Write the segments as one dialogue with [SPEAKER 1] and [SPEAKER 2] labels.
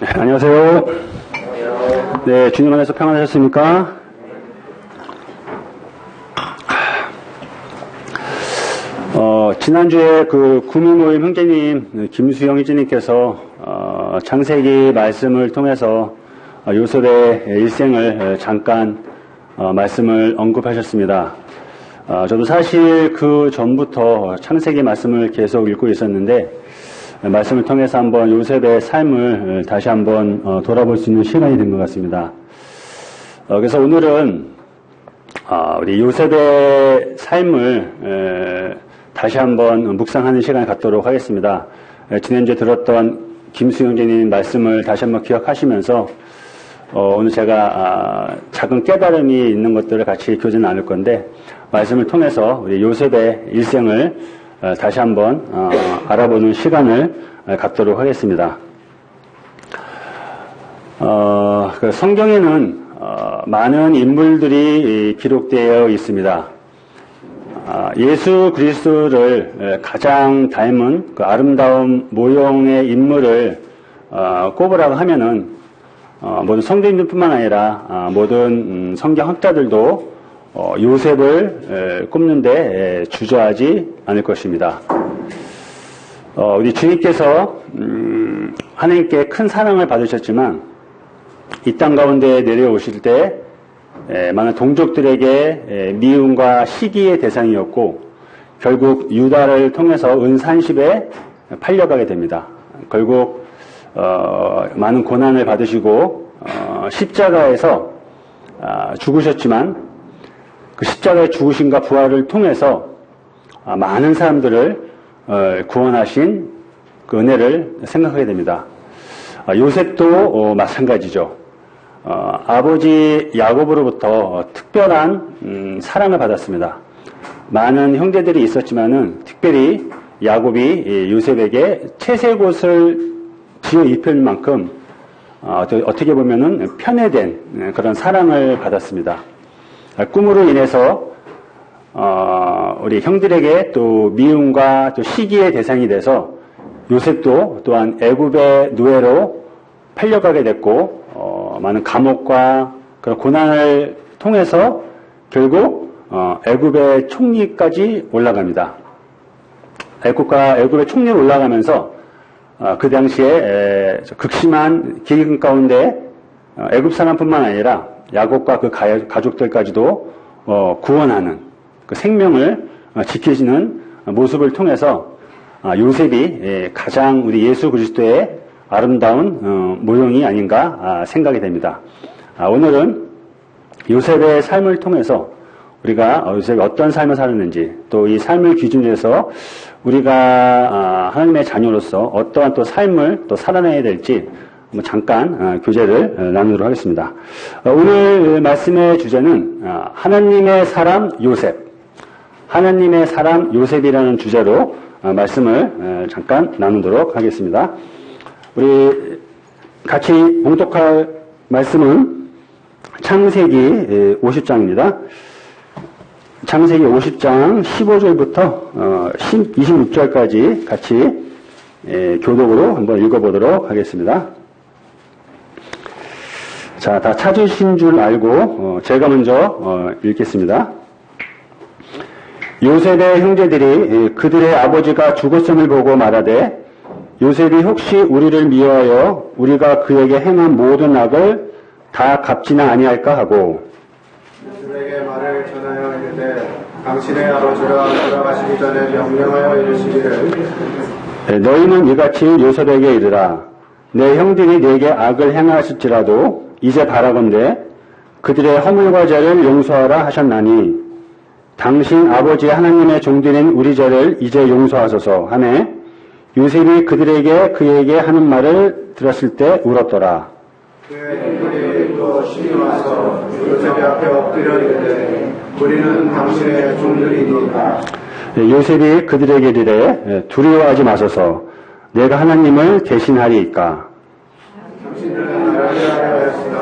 [SPEAKER 1] 네, 안녕하세요. 네, 주님 안에서 평안하셨습니까? 지난주에 그 구미모임 형제님, 김수영 형제님께서, 창세기 말씀을 통해서 요셉의 일생을 잠깐, 말씀을 언급하셨습니다. 저도 사실 그 전부터 창세기 말씀을 계속 읽고 있었는데, 말씀을 통해서 한번 요셉의 삶을 다시 한번 돌아볼 수 있는 시간이 된 것 같습니다. 그래서 오늘은 우리 요셉의 삶을 다시 한번 묵상하는 시간을 갖도록 하겠습니다. 지난주에 들었던 김수영 형제님 말씀을 다시 한번 기억하시면서 오늘 제가 작은 깨달음이 있는 것들을 같이 교제 나눌 건데, 말씀을 통해서 우리 요셉의 일생을 다시 한번 알아보는 시간을 갖도록 하겠습니다. 그 성경에는 많은 인물들이 기록되어 있습니다. 예수 그리스도를 가장 닮은 그 아름다운 모형의 인물을 꼽으라고 하면은 모든 성도님들뿐만 아니라 모든 성경학자들도 요셉을 꼽는데 주저하지 않을 것입니다. 우리 주님께서 하나님께 큰 사랑을 받으셨지만 이 땅 가운데 내려오실 때 많은 동족들에게 미움과 시기의 대상이었고, 결국 유다를 통해서 은산십에 팔려가게 됩니다. 결국 많은 고난을 받으시고 십자가에서 죽으셨지만, 그 십자가의 죽으심과 부활을 통해서 많은 사람들을 구원하신 그 은혜를 생각하게 됩니다. 요셉도 마찬가지죠. 아버지 야곱으로부터 특별한 사랑을 받았습니다. 많은 형제들이 있었지만은 특별히 야곱이 요셉에게 채색옷을 지어 입힐 만큼 어떻게 보면은 편애된 그런 사랑을 받았습니다. 꿈으로 인해서 우리 형들에게 또 미움과 또 시기의 대상이 돼서 요셉도 또한 애굽의 노예로 팔려가게 됐고, 많은 감옥과 그런 고난을 통해서 결국 애굽의 총리까지 올라갑니다. 애굽의 총리로 올라가면서 그 당시에 극심한 기근 가운데 애굽 사람뿐만 아니라 야곱과 그 가족들까지도 구원하는 그 생명을 지키시는 모습을 통해서 요셉이 가장 우리 예수 그리스도의 아름다운 모형이 아닌가 생각이 됩니다. 오늘은 요셉의 삶을 통해서 우리가 요셉이 어떤 삶을 살았는지, 또 이 삶을 기준으로 해서 우리가 하나님의 자녀로서 어떠한 또 삶을 또 살아내야 될지 잠깐 교제를 나누도록 하겠습니다. 오늘 말씀의 주제는 하나님의 사람 요셉, 하나님의 사람 요셉이라는 주제로 말씀을 잠깐 나누도록 하겠습니다. 우리 같이 봉독할 말씀은 창세기 50장입니다. 창세기 50장 15절부터 26절까지 같이 교독으로 한번 읽어보도록 하겠습니다. 자, 다 찾으신 줄 알고 제가 먼저 읽겠습니다. 요셉의 형제들이 그들의 아버지가 죽었음을 보고 말하되, 요셉이 혹시 우리를 미워하여 우리가 그에게 행한 모든 악을 다 갚지는 아니할까 하고,
[SPEAKER 2] 요셉에게 말을 전하여 이르되 당신의 아버지가 돌아가시기 전에 명령하여 이르시기를,
[SPEAKER 1] 너희는 이같이 요셉에게 이르라. 내 형들이 네게 악을 행하실지라도 이제 바라건대 그들의 허물과 죄를 용서하라 하셨나니, 당신 아버지 하나님의 종들인 우리 죄를 이제 용서하소서 하매, 요셉이 그에게 하는 말을 들었을 때 울었더라.
[SPEAKER 2] 그의 형들이 또 신이 와서 요셉 앞에 엎드려 이르되 우리는 당신의 종들이니까.
[SPEAKER 1] 요셉이 그들에게 이르되 두려워하지 마소서. 내가 하나님을 대신하리이까.
[SPEAKER 2] 당신들은 나를 하였으나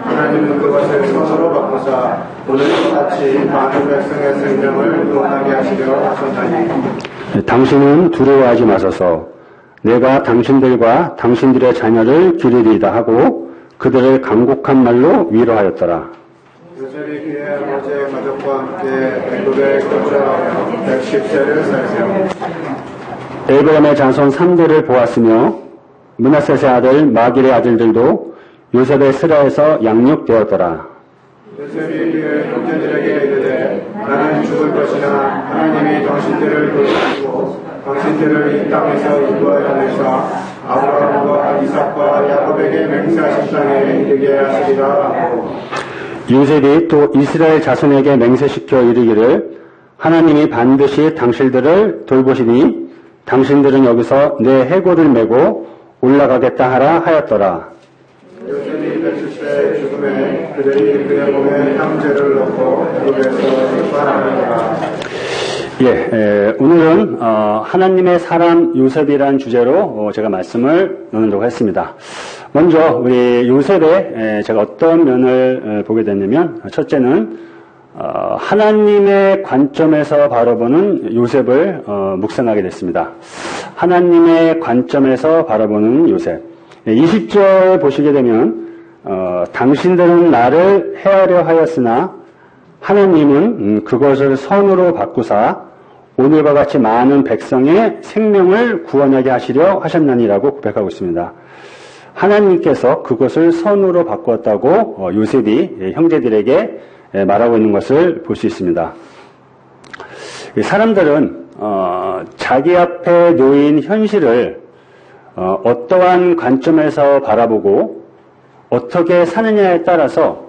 [SPEAKER 2] 하나님은 그것을 서로 바꾸사 오늘과 같이 많은 백성의 생명을 구원하게 하시려 하셨나니,
[SPEAKER 1] 당신은 두려워하지 마소서. 내가 당신들과 당신들의 자녀를 기르리이다 하고 그들을 간곡한 말로 위로하였더라.
[SPEAKER 2] 요셉이 그의 아버지의 가족과 함께 애굽에 거주하여 110세를 살며
[SPEAKER 1] 에브라임의 자손 3대를 보았으며 므낫셋의 아들 마길의 아들들도 요셉의 스라에서 양육되었더라.
[SPEAKER 2] 요셉이 그의 형제들에게 이르되 나는 죽을 것이나 하나님이 당신들을 돌보시고 당신들을 이 땅에서 인도하여 내사 아브라함과 이삭과 야곱에게 맹세하신 땅에 이르게 하시리라 하고
[SPEAKER 1] 요셉이 또 이스라엘 자손에게 맹세시켜 이르기를 하나님이 반드시 당신들을 돌보시니 당신들은 여기서 내 해골을 메고 올라가겠다 하라 하였더라.
[SPEAKER 2] 요셉이 110세 죽음에 그들이 그의 몸에 향제를 넣고 애굽에서 출발하니라.
[SPEAKER 1] 오늘은 하나님의 사람 요셉이라는 주제로 제가 말씀을 나누려고 했습니다. 먼저 우리 요셉의 제가 어떤 면을 보게 됐냐면 첫째는 하나님의 관점에서 바라보는 요셉을 묵상하게 됐습니다. 하나님의 관점에서 바라보는 요셉. 20절 보시게 되면 당신들은 나를 해하려 하였으나 하나님은 그것을 선으로 바꾸사 오늘과 같이 많은 백성의 생명을 구원하게 하시려 하셨나니라고 고백하고 있습니다. 하나님께서 그것을 선으로 바꾸었다고 요셉이 형제들에게 말하고 있는 것을 볼 수 있습니다. 사람들은 자기 앞에 놓인 현실을 어떠한 관점에서 바라보고 어떻게 사느냐에 따라서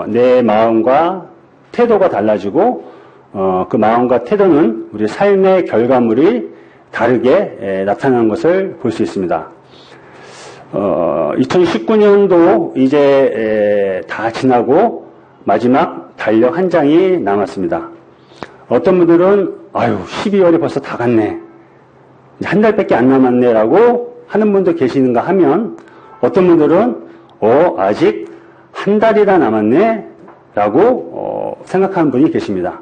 [SPEAKER 1] 내 마음과 태도가 달라지고 그 마음과 태도는 우리 삶의 결과물이 다르게 나타나는 것을 볼 수 있습니다. 2019년도 이제 다 지나고 마지막 달력 한 장이 남았습니다. 어떤 분들은 12월이 벌써 다 갔네. 한 달밖에 안 남았네라고 하는 분도 계시는가 하면 어떤 분들은 아직 한 달이나 남았네 라고 생각하는 분이 계십니다.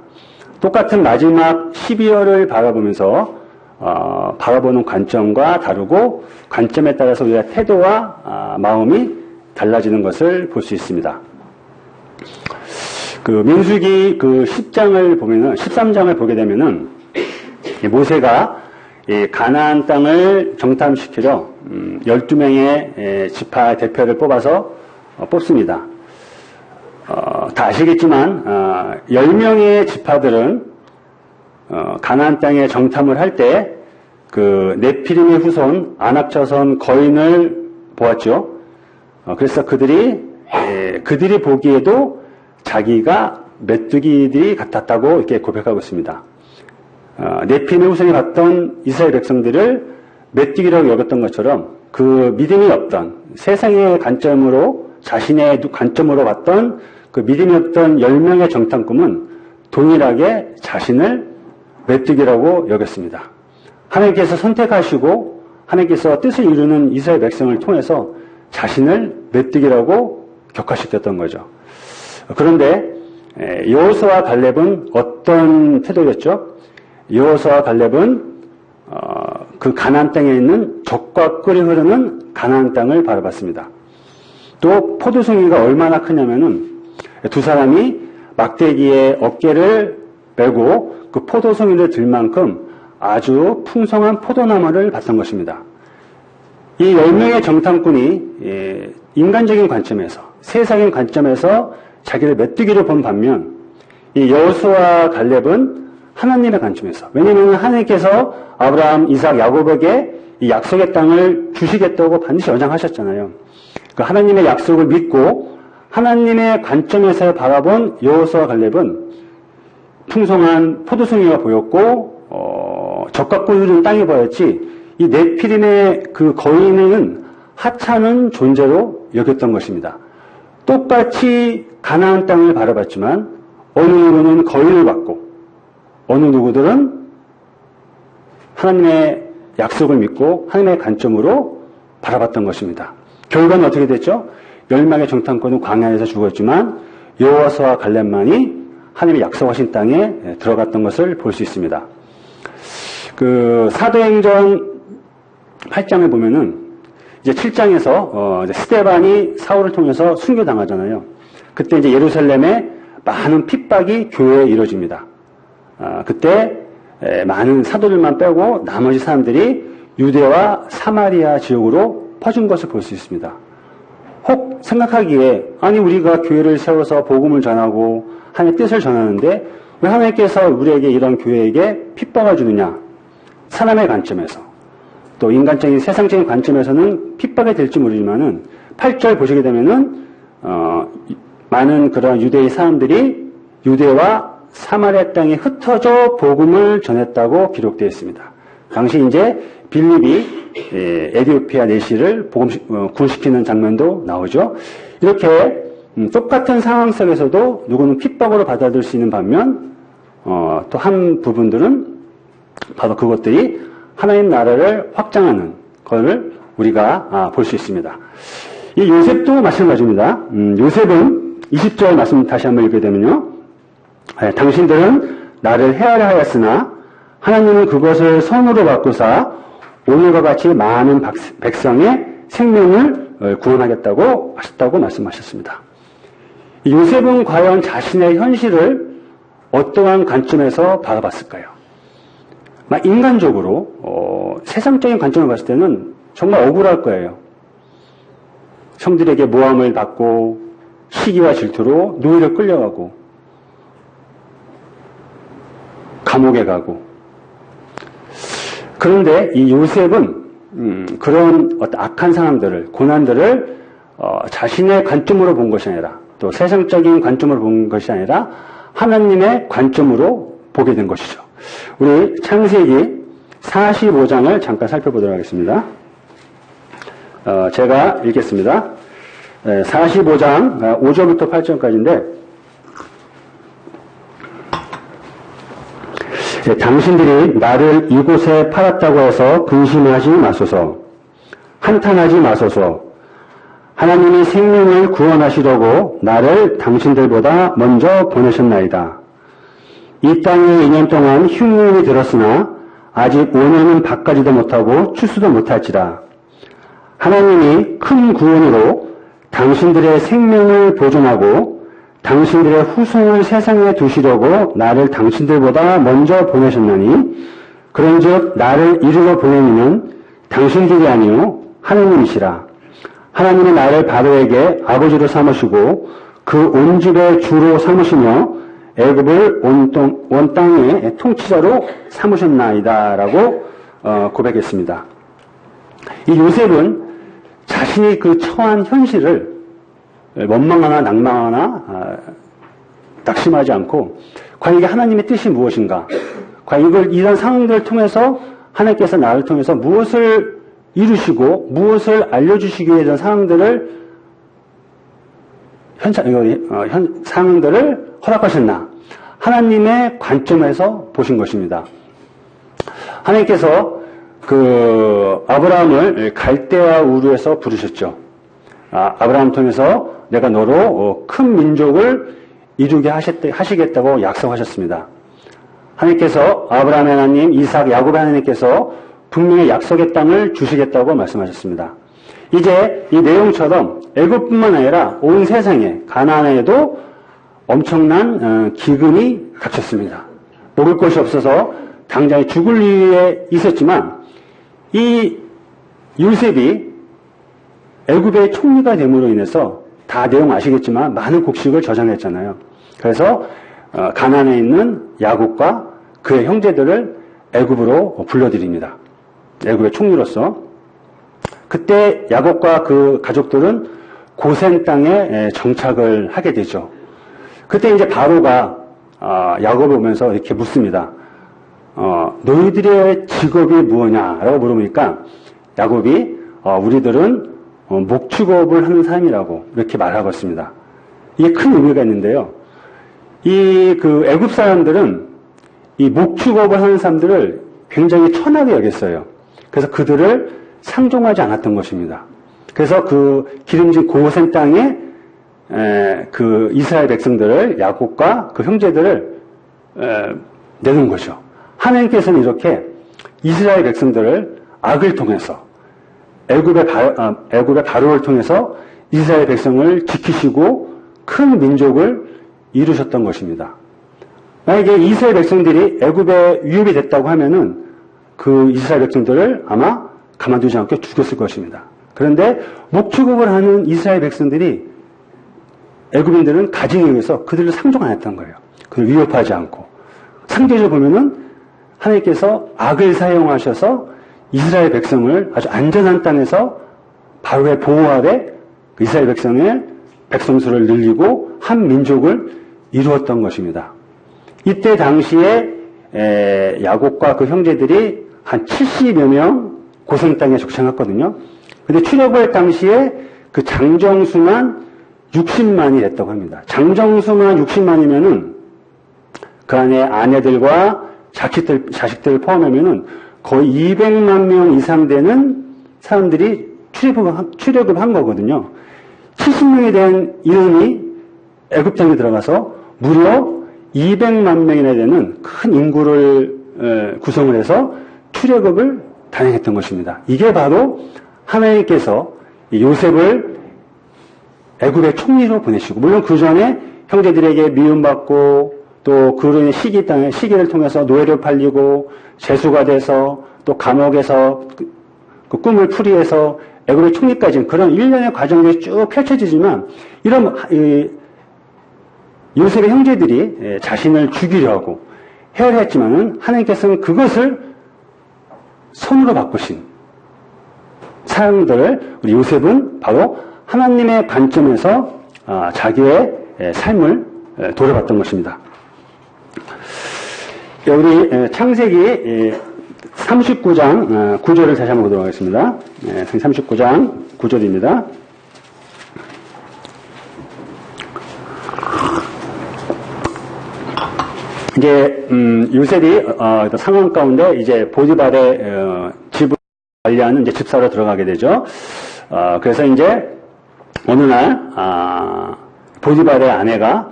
[SPEAKER 1] 똑같은 마지막 12월을 바라보면서 바라보는 관점과 다르고 관점에 따라서 우리의 태도와 마음이 달라지는 것을 볼 수 있습니다. 민수기 10장을 보면은 13장을 보게 되면은 모세가 가나안 땅을 정탐시키려 12명의 지파 대표를 뽑아서 뽑습니다. 다 아시겠지만 10명의 지파들은 가나안 땅에 정탐을 할 때 네피림의 후손 아낙 자손 거인을 보았죠. 그래서 그들이 보기에도 자기가 메뚜기들이 같았다고 이렇게 고백하고 있습니다. 네피림의 후손이 봤던 이스라엘 백성들을 메뚜기라고 여겼던 것처럼 그 믿음이 없던 세상의 관점으로 자신의 관점으로 봤던 그 믿음이 없던 10명의 정탐꾼은 동일하게 자신을 메뚜기라고 여겼습니다. 하나님께서 선택하시고 하나님께서 뜻을 이루는 이스라엘 백성을 통해서 자신을 메뚜기라고 격화시켰던 거죠. 그런데 여호수아와 갈렙은 어떤 태도였죠? 여호수아와 갈렙은 그 가나안 땅에 있는 적과 꿀이 흐르는 가나안 땅을 바라봤습니다. 또 포도송이가 얼마나 크냐면은 두 사람이 막대기에 어깨를 메고 그 포도송이를 들 만큼 아주 풍성한 포도나무를 봤던 것입니다. 이 10명의 정탐꾼이 인간적인 관점에서 세상의 관점에서 자기를 메뚜기로 본 반면 이 여호수아와 갈렙은 하나님의 관점에서, 왜냐하면 하나님께서 아브라함, 이삭, 야곱에게 이 약속의 땅을 주시겠다고 반드시 연장하셨잖아요. 그 하나님의 약속을 믿고 하나님의 관점에서 바라본 여호수아와 갈렙은 풍성한 포도송이가 보였고 적과 꿀이 흐르는 땅이 보였지 이 네피림의 그 거인은 하찮은 존재로 여겼던 것입니다. 똑같이 가나안 땅을 바라봤지만 어느 누구는 거인을 받고 어느 누구들은 하나님의 약속을 믿고 하나님의 관점으로 바라봤던 것입니다. 결과는 어떻게 됐죠? 10명의 정탐꾼은 광야에서 죽었지만 여호수아와 갈렙만이 하나님의 약속하신 땅에 들어갔던 것을 볼 수 있습니다. 사도행전 8장을 보면은 이제 7장에서 스데반이 사울을 통해서 순교당하잖아요. 그때 이제 예루살렘에 많은 핍박이 교회에 이루어집니다. 그때 많은 사도들만 빼고 나머지 사람들이 유대와 사마리아 지역으로 퍼진 것을 볼 수 있습니다. 혹 생각하기에 아니 우리가 교회를 세워서 복음을 전하고 하나님의 뜻을 전하는데 왜 하나님께서 우리에게 이런 교회에게 핍박을 주느냐? 사람의 관점에서 또 인간적인 세상적인 관점에서는 핍박이 될지 모르지만은 8절 보시게 되면은 많은 그런 유대의 사람들이 유대와 사마리아 땅에 흩어져 복음을 전했다고 기록되어 있습니다. 당시 이제 빌립이 에디오피아 내시를 구원시키는 장면도 나오죠. 이렇게 똑같은 상황 속에서도 누구는 핍박으로 받아들일 수 있는 반면 또 한 부분들은 바로 그것들이 하나님 나라를 확장하는 것을 우리가 볼 수 있습니다. 이 요셉도 마찬가지입니다. 요셉은 20절 말씀 다시 한번 읽게 되면요. 당신들은 나를 헤아려 하였으나 하나님은 그것을 선으로 바꾸사 오늘과 같이 많은 백성의 생명을 구원하겠다고 하셨다고 말씀하셨습니다. 요셉은 과연 자신의 현실을 어떠한 관점에서 바라봤을까요? 인간적으로 세상적인 관점을 봤을 때는 정말 억울할 거예요. 형들에게 모함을 받고 시기와 질투로 노예로 끌려가고 감옥에 가고. 그런데 이 요셉은 그런 어떤 악한 상황들을, 고난들을 자신의 관점으로 본 것이 아니라 또 세상적인 관점으로 본 것이 아니라 하나님의 관점으로 보게 된 것이죠. 우리 창세기 45장을 잠깐 살펴보도록 하겠습니다. 제가 읽겠습니다. 45장 5절부터 8절까지인데 당신들이 나를 이곳에 팔았다고 해서 근심하지 마소서. 한탄하지 마소서. 하나님이 생명을 구원하시려고 나를 당신들보다 먼저 보내셨나이다. 이 땅에 2년 동안 흉년이 들었으나 아직 5년은 밭가지도 못하고 추수도 못할지라. 하나님이 큰 구원으로 당신들의 생명을 보존하고 당신들의 후손을 세상에 두시려고 나를 당신들보다 먼저 보내셨나니 그런즉 나를 이르러 보내니는 당신들이 아니요 하나님이시라. 하나님은 나를 바로에게 아버지로 삼으시고 그 온 집의 주로 삼으시며 애굽을 온 땅의 통치자로 삼으셨나이다라고 고백했습니다. 이 요셉은 자신이 그 처한 현실을 원망하나 낭망하나 낙심하지 않고 과연 이게 하나님의 뜻이 무엇인가? 과연 이런 상황들을 통해서 하나님께서 나를 통해서 무엇을 이루시고 무엇을 알려주시기 위해 이런 상황들을 상황들을 허락하셨나? 하나님의 관점에서 보신 것입니다. 하나님께서 그 아브라함을 갈대아 우르에서 부르셨죠. 아브라함을 통해서 내가 너로 큰 민족을 이루게 하시겠다고 약속하셨습니다. 하나님께서 아브라함의 하나님, 이삭, 야곱의 하나님께서 분명히 약속의 땅을 주시겠다고 말씀하셨습니다. 이제 이 내용처럼 애굽뿐만 아니라 온 세상에 가나안에도 엄청난 기근이 닥쳤습니다. 먹을 것이 없어서 당장에 죽을 일에 있었지만 이 요셉이 애굽의 총리가 됨으로 인해서 다 내용 아시겠지만 많은 곡식을 저장했잖아요. 그래서 가나안에 있는 야곱과 그의 형제들을 애굽으로 불러들입니다. 애굽의 총리로서. 그때 야곱과 그 가족들은 고센 땅에 정착을 하게 되죠. 그때 이제 바로가 야곱을 보면서 이렇게 묻습니다. 너희들의 직업이 무엇냐라고 물어보니까 야곱이 우리들은 목축업을 하는 사람이라고 이렇게 말하고 있습니다. 이게 큰 의미가 있는데요. 이 그 애굽 사람들은 이 목축업을 하는 사람들을 굉장히 천하게 여겼어요. 그래서 그들을 상종하지 않았던 것입니다. 그래서 그 기름진 고센 땅에 그 이스라엘 백성들을 야곱과 그 형제들을 내놓은 거죠. 하나님께서는 이렇게 이스라엘 백성들을 악을 통해서 애굽의 바로를 통해서 이스라엘 백성을 지키시고 큰 민족을 이루셨던 것입니다. 만약에 이스라엘 백성들이 애굽에 위협이 됐다고 하면은 그 이스라엘 백성들을 아마 가만두지 않고 죽였을 것입니다. 그런데 목축업을 하는 이스라엘 백성들이 애굽인들은 가증에 의해서 그들을 상종 안 했던 거예요. 그를 위협하지 않고. 상대적으로 보면은 하나님께서 악을 사용하셔서 이스라엘 백성을 아주 안전한 땅에서 바로의 보호 아래 이스라엘 백성의 백성수를 늘리고 한 민족을 이루었던 것입니다. 이때 당시에 야곱과 그 형제들이 한 70여 명 고생 땅에 적창했거든요. 근데 출애굽할 당시에 그 장정수만 60만이 됐다고 합니다. 장정수만 60만이면은 그 안에 아내들과 자식들을 포함하면은 거의 200만 명 이상 되는 사람들이 출애굽한 거거든요. 70명에 대한 인원이 애굽 땅에 들어가서 무려 200만 명이나 되는 큰 인구를 구성을 해서 출애굽을 단행했던 것입니다. 이게 바로 하나님께서 요셉을 애굽의 총리로 보내시고, 물론 그 전에 형제들에게 미움받고 또 그로 인해 시기를 통해서 노예로 팔리고 재수가 돼서 또 감옥에서 그 꿈을 풀이해서 애굽의 총리까지는 그런 일련의 과정들이 쭉 펼쳐지지만, 이런 요셉의 형제들이 자신을 죽이려 하고 해야 했지만은 하나님께서는 그것을 손으로 바꾸신 사람들을 우리 요셉은 바로 하나님의 관점에서 자기의 삶을 돌아봤던 것입니다. 우리 창세기 39장 9절을 다시 한번 보도록 하겠습니다. 39장 9절입니다. 이제 요셉이 상황 가운데 이제 보디발의 집을 관리하는 이제 집사로 들어가게 되죠. 그래서 이제 어느 날 보디발의 아내가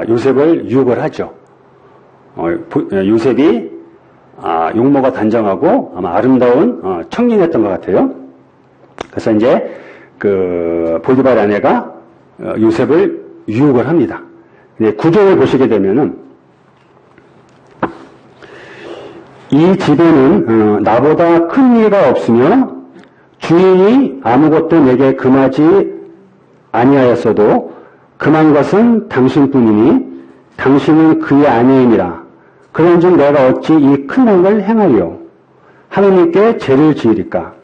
[SPEAKER 1] 요셉을 유혹을 하죠. 요셉이 용모가 단정하고 아마 아름다운 청년이었던 것 같아요. 그래서 이제 그 보디발의 아내가 요셉을 유혹을 합니다. 근데 구절을 보시게 되면은 이 집에는 나보다 큰 이가 없으며 주인이 아무것도 내게 금하지 아니하였어도 금한 것은 당신뿐이니 당신은 그의 아내이니라. 그런즉 내가 어찌 이 큰 악을 행하리요? 하나님께 죄를 지으리까?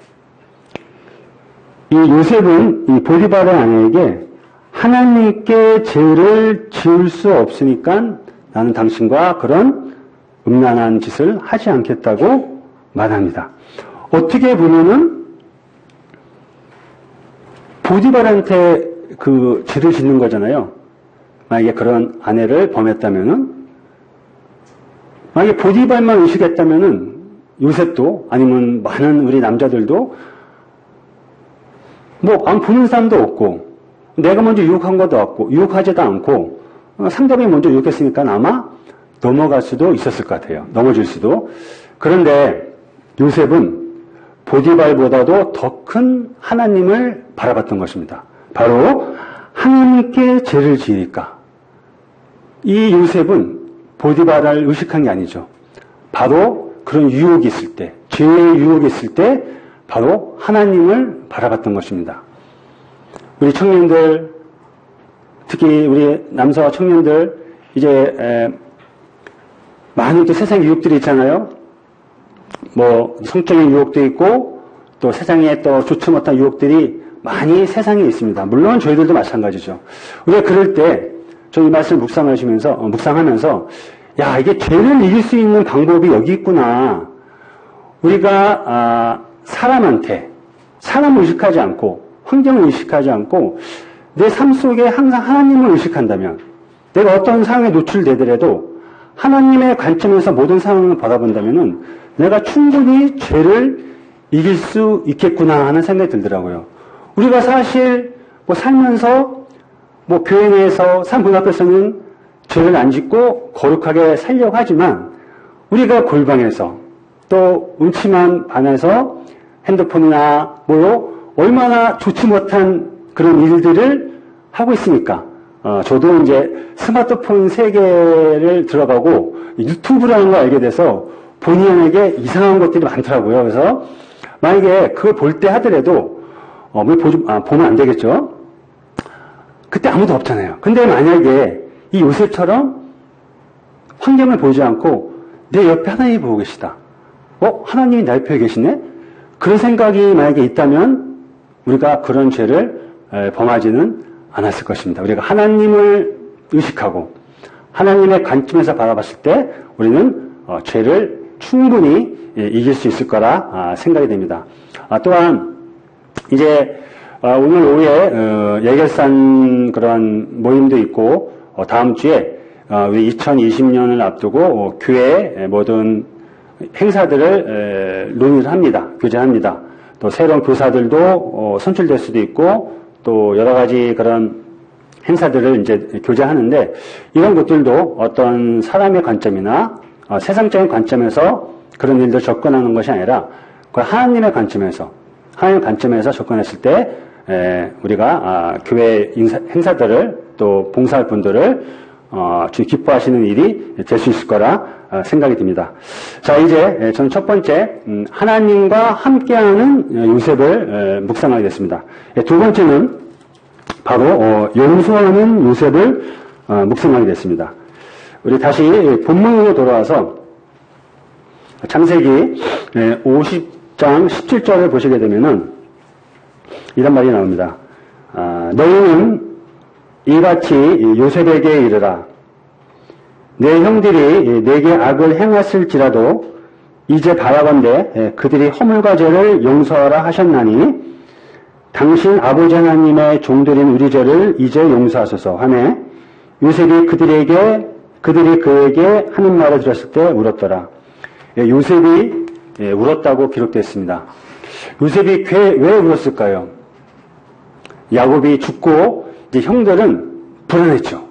[SPEAKER 1] 이 요셉은 이 보디발의 아내에게 하나님께 죄를 지을 수 없으니까 나는 당신과 그런 음란한 짓을 하지 않겠다고 말합니다. 어떻게 보면은 보디발한테 그 죄를 짓는 거잖아요. 만약에 그런 아내를 범했다면은, 만약에 보디발만 의식했다면은 요셉도 아니면 많은 우리 남자들도 뭐 안 보는 사람도 없고 내가 먼저 유혹한 것도 없고 유혹하지도 않고 상대방이 먼저 유혹했으니까 아마 넘어갈 수도 있었을 것 같아요. 넘어질 수도. 그런데 요셉은 보디발보다도 더 큰 하나님을 바라봤던 것입니다. 바로 하나님께 죄를 지으니까. 이 요셉은 보디발을 의식한 게 아니죠. 바로 그런 유혹이 있을 때, 죄의 유혹이 있을 때 바로 하나님을 바라봤던 것입니다. 우리 청년들, 특히 우리 남자와 청년들, 이제 많은 또 세상 유혹들이 있잖아요. 뭐 성적인 유혹도 있고 또 세상에 또 좋지 못한 유혹들이 많이 세상에 있습니다. 물론 저희들도 마찬가지죠. 우리가 그럴 때 저희 말씀을 묵상하면서 야, 이게 죄를 이길 수 있는 방법이 여기 있구나. 우리가 사람한테 사람을 의식하지 않고 환경을 의식하지 않고 내 삶 속에 항상 하나님을 의식한다면, 내가 어떤 상황에 노출되더라도 하나님의 관점에서 모든 상황을 바라본다면은 내가 충분히 죄를 이길 수 있겠구나 하는 생각이 들더라고요. 우리가 사실 뭐 살면서 뭐 교회 내에서 문 앞에서는 죄를 안 짓고 거룩하게 살려고 하지만, 우리가 골방에서 또 음침한 반에서 핸드폰이나 뭐로 얼마나 좋지 못한 그런 일들을 하고 있습니까? 저도 이제 스마트폰 세계를 들어가고 유튜브라는 걸 알게 돼서 본인에게 이상한 것들이 많더라고요. 그래서 만약에 그걸 볼 때 하더라도 보면 안 되겠죠? 그때 아무도 없잖아요. 근데 만약에 이 요셉처럼 환경을 보지 않고 내 옆에 하나님이 보고 계시다. 하나님이 내 옆에 계시네? 그런 생각이 만약에 있다면 우리가 그런 죄를 범하지는 않았을 것입니다. 우리가 하나님을 의식하고 하나님의 관점에서 바라봤을 때 우리는 죄를 충분히 이길 수 있을 거라 생각이 됩니다. 또한 이제 오늘 오후에 예결산 그런 모임도 있고 다음 주에 우리 2020년을 앞두고 교회의 모든 행사들을 논의를 합니다. 교제합니다. 또 새로운 교사들도 선출될 수도 있고 또 여러 가지 그런 행사들을 이제 교제하는데 이런 것들도 어떤 사람의 관점이나 세상적인 관점에서 그런 일들 접근하는 것이 아니라 하나님의 관점에서 접근했을 때 우리가 교회 행사들을 또 봉사할 분들을 주님 기뻐하시는 일이 될 수 있을 거라 생각이 듭니다. 자, 이제 저는 첫 번째 하나님과 함께하는 요셉을 묵상하게 됐습니다. 두 번째는 바로 용서하는 요셉을 묵상하게 됐습니다. 우리 다시 본문으로 돌아와서 창세기 50장 17절을 보시게 되면은 이런 말이 나옵니다. 너희는 이같이 요셉에게 이르라. 내 형들이 내게 악을 행했을지라도 이제 바라건대 그들이 허물과 죄를 용서하라 하셨나니 당신 아버지 하나님의 종들인 우리 죄를 이제 용서하소서 하매 요셉이 그들이 그에게 하는 말을 들었을 때 울었더라. 요셉이 울었다고 기록되어 있습니다. 요셉이 왜 울었을까요? 야곱이 죽고 이제 형들은 불안했죠.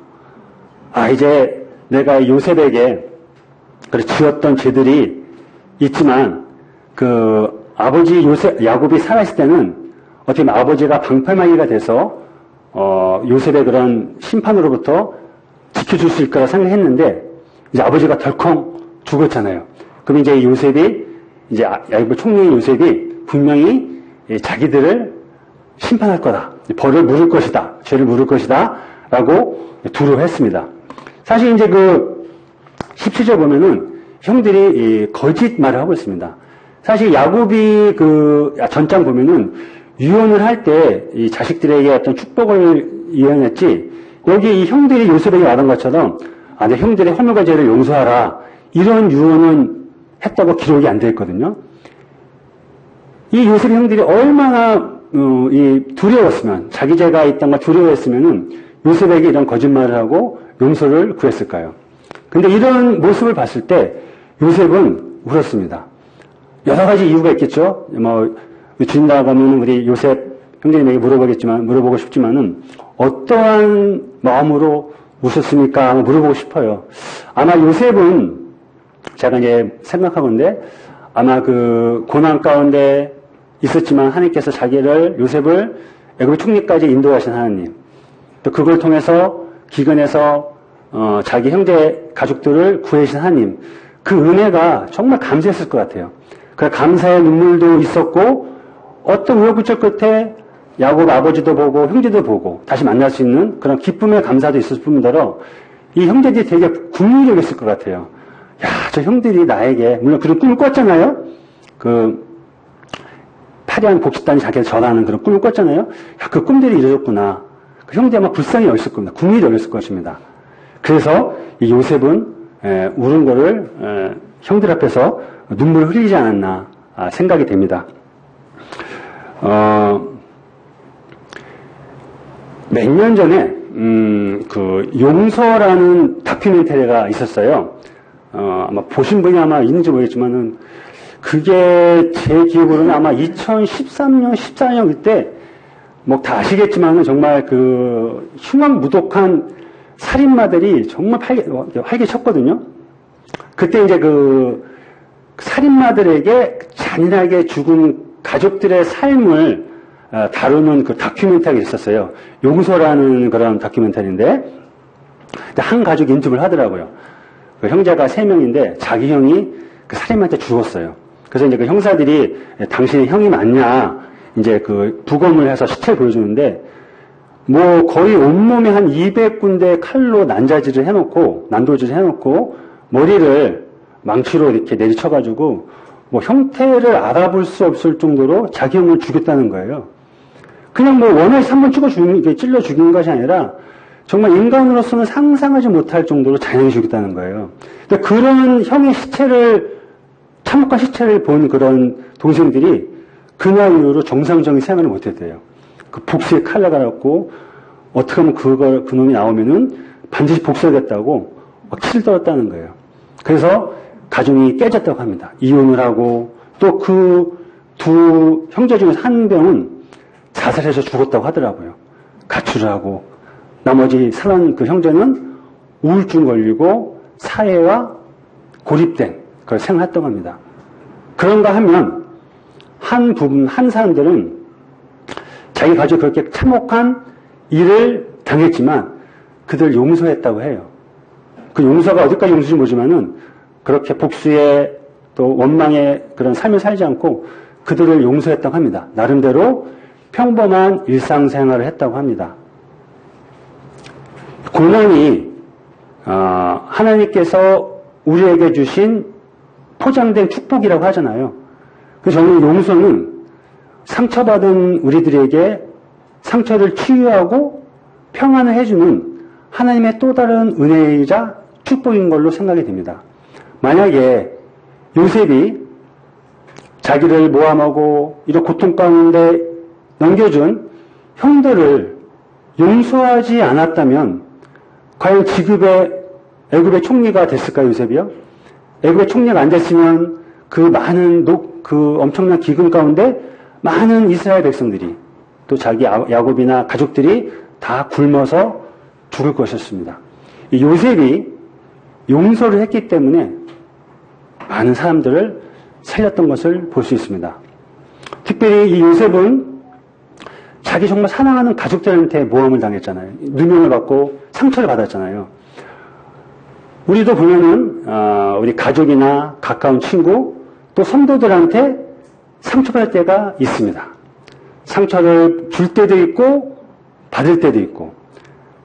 [SPEAKER 1] 이제 내가 요셉에게 지었던 죄들이 있지만 아버지 야곱이 살아있을 때는 어떻게 보면 아버지가 방패막이가 돼서 요셉의 그런 심판으로부터 지켜줄 수 있을 거라 생각했는데 이제 아버지가 덜컹 죽었잖아요. 그럼 이제 이제 야곱의 총리인 요셉이 분명히 자기들을 심판할 거다. 벌을 물을 것이다. 죄를 물을 것이다. 라고 두려워했습니다. 사실 이제 17절 보면은 형들이 거짓말을 하고 있습니다. 사실 야곱이 전장 보면은 유언을 할 때 이 자식들에게 어떤 축복을 유언했지 여기 이 형들이 요셉에게 말한 것처럼 내 형들의 허물과 죄를 용서하라. 이런 유언은 했다고 기록이 안 되어 있거든요. 이 요셉의 형들이 얼마나 두려웠으면 자기 죄가 있던 걸 두려워했으면은 요셉에게 이런 거짓말을 하고 용서를 구했을까요? 근데 이런 모습을 봤을 때 요셉은 울었습니다. 여러 가지 이유가 있겠죠. 주님 나가면 우리 요셉 형제님에게 물어보고 싶지만은 어떠한 마음으로 웃었습니까? 물어보고 싶어요. 아마 요셉은 제가 이제 생각하건데 아마 고난 가운데 있었지만 하나님께서 요셉을 애굽 총리까지 인도하신 하나님, 또 그걸 통해서 기근에서 자기 형제 가족들을 구해주신 하나님, 그 은혜가 정말 감사했을 것 같아요. 그 감사의 눈물도 있었고 어떤 우여곡절 끝에 야곱 아버지도 보고 형제도 보고 다시 만날 수 있는 그런 기쁨의 감사도 있었을 뿐더러 이 형제들이 되게 국민적이었을 것 같아요. 저 형들이 나에게 물론 그런 꿈을 꿨잖아요. 파리한 곡식단이 자기를 전하는 그런 꿈을 꿨잖아요. 그 꿈들이 이루어졌구나. 그 형들이 아마 불쌍히 여겼을 겁니다. 국민이 여겼을 것입니다. 그래서 이 요셉은 우는 거를 형들 앞에서 눈물을 흘리지 않았나 생각이 됩니다. 몇 년 전에 용서라는 다큐멘터리가 있었어요. 아마 보신 분이 아마 있는지 모르겠지만은 그게 제 기억으로는 아마 2013년, 14년 그때 다 아시겠지만은 정말 흉악무독한 살인마들이 정말 활개 쳤거든요. 그때 이제 살인마들에게 잔인하게 죽은 가족들의 삶을 다루는 그 다큐멘터리가 있었어요. 용서라는 그런 다큐멘터리인데 한 가족이 인터뷰를 하더라고요. 그 형제가 3명인데 자기 형이 그 살인마한테 죽었어요. 그래서 이제 그 형사들이 당신의 형이 맞냐 이제 그 부검을 해서 시체를 보여주는데 뭐 거의 온몸에 한 200군데 칼로 난도질을 해놓고 머리를 망치로 이렇게 내리쳐가지고 뭐 형태를 알아볼 수 없을 정도로 자기 형을 죽였다는 거예요. 그냥 뭐 원해서 한번 찔러 죽인 것이 아니라 정말 인간으로서는 상상하지 못할 정도로 잔인히 죽였다는 거예요. 근데 그런 형의 참혹한 시체를 본 그런 동생들이 그날 이후로 정상적인 생활을 못했대요. 그 복수에 칼을 갈았고 어떻게 하면 그놈이 나오면은 반드시 복수하겠다고 막 치를 떨었다는 거예요. 그래서 가정이 깨졌다고 합니다. 이혼을 하고 또 그 두 형제 중에서 한 명은 자살해서 죽었다고 하더라고요. 가출을 하고 나머지 살아난 그 형제는 우울증 걸리고 사회와 고립된 그걸 생활했다고 합니다. 그런가 하면 한 사람들은 자기 가족이 그렇게 참혹한 일을 당했지만 그들 용서했다고 해요. 그 용서가 어디까지 용서인지 모르지만은 그렇게 복수의 또 원망의 그런 삶을 살지 않고 그들을 용서했다고 합니다. 나름대로 평범한 일상생활을 했다고 합니다. 고난이 하나님께서 우리에게 주신 포장된 축복이라고 하잖아요. 그래서 저는 용서는 상처받은 우리들에게 상처를 치유하고 평안을 해주는 하나님의 또 다른 은혜이자 축복인 걸로 생각이 됩니다. 만약에 요셉이 자기를 모함하고 이런 고통 가운데 넘겨준 형들을 용서하지 않았다면 과연 애굽의 총리가 됐을까요, 요셉이요? 애굽의 총리가 안 됐으면 그 많은 그 엄청난 기근 가운데 많은 이스라엘 백성들이 또 자기 야곱이나 가족들이 다 굶어서 죽을 것이었습니다. 이 요셉이 용서를 했기 때문에 많은 사람들을 살렸던 것을 볼 수 있습니다. 특별히 이 요셉은 자기 정말 사랑하는 가족들한테 모함을 당했잖아요. 누명을 받고 상처를 받았잖아요. 우리도 보면은 우리 가족이나 가까운 친구 또 성도들한테 상처받을 때가 있습니다. 상처를 줄 때도 있고 받을 때도 있고.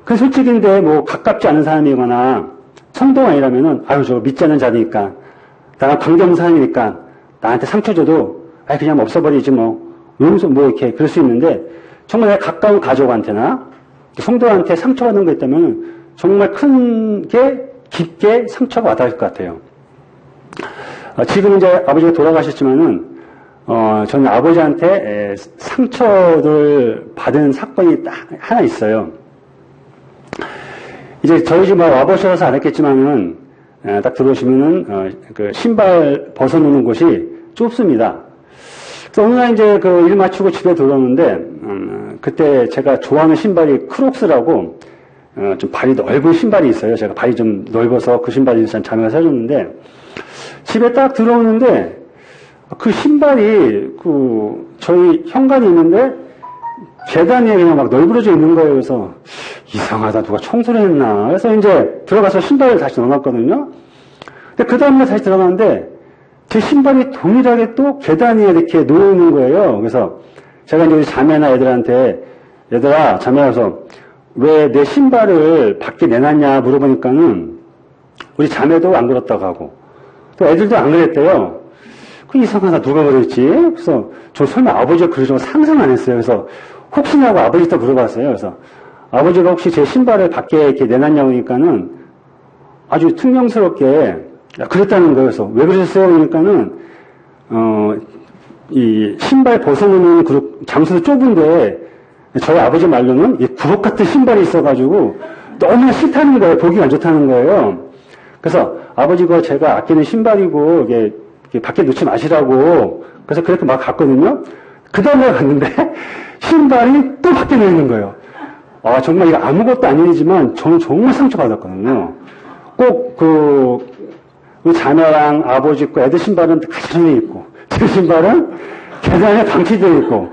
[SPEAKER 1] 그 솔직인데 뭐 가깝지 않은 사람이거나 성도가 아니라면은 저거 믿지 않는 자니까 나랑 관계없는 사람이니까 나한테 상처 줘도 그냥 없어버리지 용서 이렇게 그럴 수 있는데 정말 내가 가까운 가족한테나 성도한테 상처받는 거 있다면 정말 깊게 상처가 와닿을 것 같아요. 지금 이제 아버지가 돌아가셨지만은 저는 아버지한테 상처를 받은 사건이 딱 하나 있어요. 이제 저희 집 와보셔서 알았겠지만은 딱 들어오시면은 그 신발 벗어놓는 곳이 좁습니다. 그래서 어느 날 이제 그 일 마치고 집에 들어오는데 그때 제가 좋아하는 신발이 크록스라고 좀 발이 넓은 신발이 있어요. 제가 발이 좀 넓어서 그 신발이 자매가 사줬는데 집에 딱 들어오는데 그 신발이 저희 현관이 있는데 계단 위에 그냥 막 널브러져 있는 거예요. 그래서 이상하다. 누가 청소를 했나. 그래서 이제 들어가서 신발을 다시 넣어놨거든요. 근데 그 다음날 다시 들어가는데 제 신발이 동일하게 또 계단 위에 이렇게 놓여있는 거예요. 그래서 제가 이제 우리 자매나 애들한테 얘들아 자매라서 왜 내 신발을 밖에 내놨냐 물어보니까는 우리 자매도 안 그렇다고 하고 또 애들도 안 그랬대요. 그 이상하다. 누가 그랬지? 그래서 저 설마 아버지가 그러지 상상 안 했어요. 그래서 혹시나 하고 아버지한테 물어봤어요. 그래서 아버지가 혹시 제 신발을 밖에 이렇게 내놨냐고 하니까는 아주 퉁명스럽게 그랬다는 거예요. 그래서 왜 그러셨어요? 그러니까는 이 신발 벗어놓는 그 장소도 좁은데 저희 아버지 말로는 이 구석 같은 신발이 있어가지고 너무 싫다는 거예요. 보기가 안 좋다는 거예요. 그래서 아버지가 제가 아끼는 신발이고 이게 밖에 놓지 마시라고 그래서 그렇게 막 갔거든요. 그 다음에 갔는데 신발이 또 밖에 놓이는 거예요. 정말 이거 아무것도 아니지만 저는 정말 상처받았거든요. 꼭 우리 자매랑 아버지 있고 애들 신발은 가지런히 있고 제 신발은 계단에 방치되어 있고,